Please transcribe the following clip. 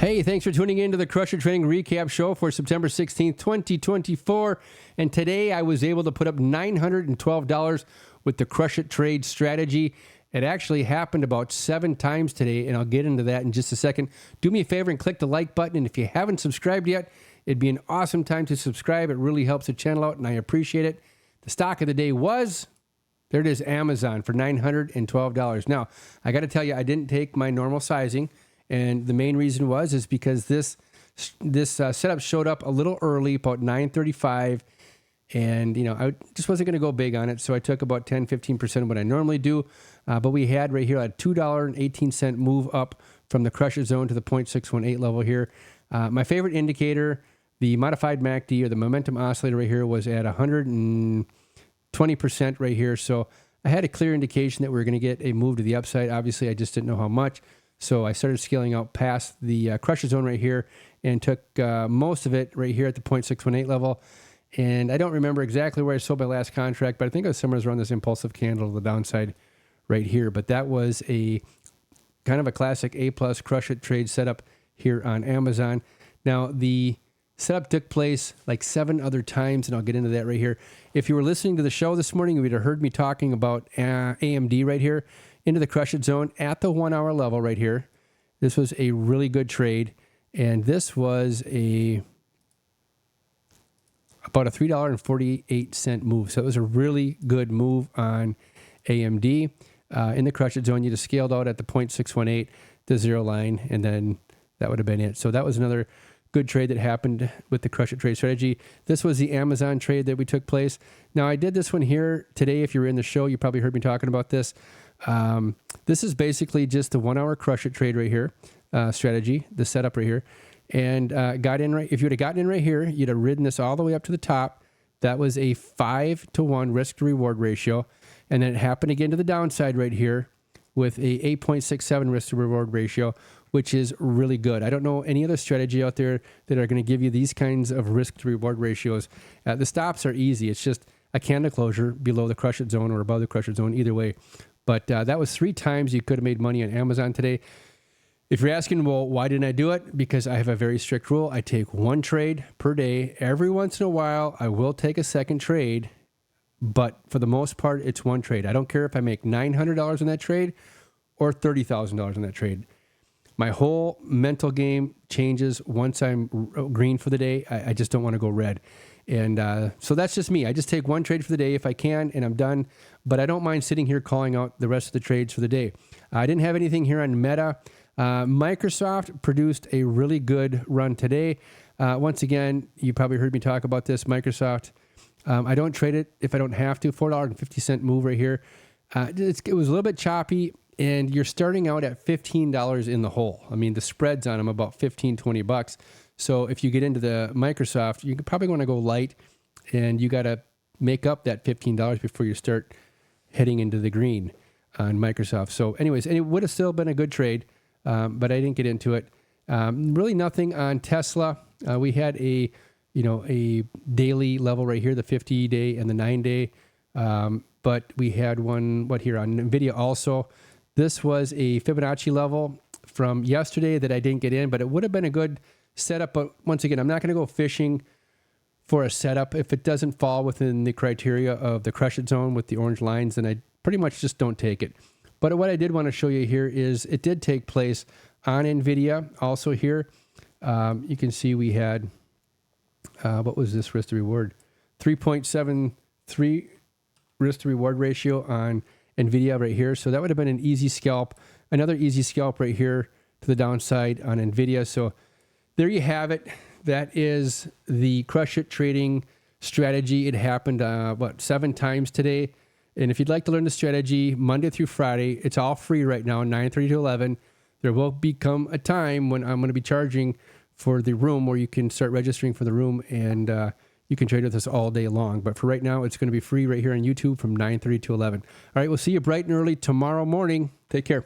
Hey, thanks for tuning in to the Crusher Trading Recap Show for September 16th, 2024. And today I was able to put up $912 with the Crush It Trade strategy. It actually happened about 7 times today, and I'll get into that in just a second. Do me a favor and click the like button. And if you haven't subscribed yet, it'd be an awesome time to subscribe. It really helps the channel out, and I appreciate it. The stock of the day was, there it is, Amazon for $912. Now, I got to tell you, I didn't take my normal sizing. And the main reason is because this setup showed up a little early, about 9:35, and I just wasn't going to go big on it, so I took about 10-15% of what I normally do. But we had right here a $2.18 move up from the Crusher zone to the 0.618 level here. My favorite indicator, the modified MACD or the momentum oscillator right here, was at 120% right here. So I had a clear indication that we were going to get a move to the upside. Obviously, I just didn't know how much. So I started scaling out past the Crusher zone right here and took most of it right here at the 0.618 level. And I don't remember exactly where I sold my last contract, but I think it was somewhere around this impulsive candle to the downside right here. But that was a kind of a classic A-plus Crush It trade setup here on Amazon. Now, the setup took place like 7 other times, and I'll get into that right here. If you were listening to the show this morning, you would have heard me talking about AMD right here into the Crush It zone at the 1 hour level right here. This was a really good trade, and this was about a $3.48 move. So it was a really good move on AMD. In the Crush It zone, you just scaled out at the 0.618, the zero line, and then that would have been it. So that was another good trade that happened with the Crush It trade strategy. This was the Amazon trade that we took place. Now, I did this one here today. If you were in the show, you probably heard me talking about this. This is basically just the 1 hour Crush It trade right here, strategy, the setup right here. And got in right. If you would have gotten in right here, you'd have ridden this all the way up to the top. That was a 5-to-1 risk to reward ratio. And then it happened again to the downside right here with a 8.67 risk to reward ratio, which is really good. I don't know any other strategy out there that are going to give you these kinds of risk to reward ratios. The stops are easy. It's just a candle closure below the Crush It zone or above the Crush It zone, either way. But that was 3 times you could have made money on Amazon today. If you're asking, well, why didn't I do it? Because I have a very strict rule. I take 1 trade per day. Every once in a while, I will take a second trade. But for the most part, it's 1 trade. I don't care if I make $900 on that trade or $30,000 on that trade. My whole mental game changes once I'm green for the day. I just don't want to go red. And so that's just me. I just take 1 trade for the day if I can, and I'm done. But I don't mind sitting here calling out the rest of the trades for the day. I didn't have anything here on Meta. Microsoft produced a really good run today. Once again, you probably heard me talk about this. Microsoft, I don't trade it if I don't have to. $4.50 move right here. It was a little bit choppy, and you're starting out at $15 in the hole. I mean, the spreads on them about $15-20. So if you get into the Microsoft, you probably want to go light, and you got to make up that $15 before you start heading into the green on Microsoft. So anyways, and it would have still been a good trade, but I didn't get into it. Really nothing on Tesla. We had a daily level right here, the 50-day and the 9-day. But we had one, here on NVIDIA also. This was a Fibonacci level from yesterday that I didn't get in, but it would have been a good setup. But once again, I'm not going to go fishing for a setup. If it doesn't fall within the criteria of the Crush It zone with the orange lines, then I pretty much just don't take it. But what I did want to show you here is it did take place on NVIDIA also here. You can see we had, what was this risk to reward? 3.73 risk to reward ratio on NVIDIA right here. So that would have been an easy scalp. Another easy scalp right here to the downside on NVIDIA. So there you have it. That is the Crush It trading strategy. It happened, 7 times today. And if you'd like to learn the strategy Monday through Friday, it's all free right now, 9:30 to 11. There will become a time when I'm going to be charging for the room where you can start registering for the room, and you can trade with us all day long. But for right now, it's going to be free right here on YouTube from 9:30 to 11. All right, we'll see you bright and early tomorrow morning. Take care.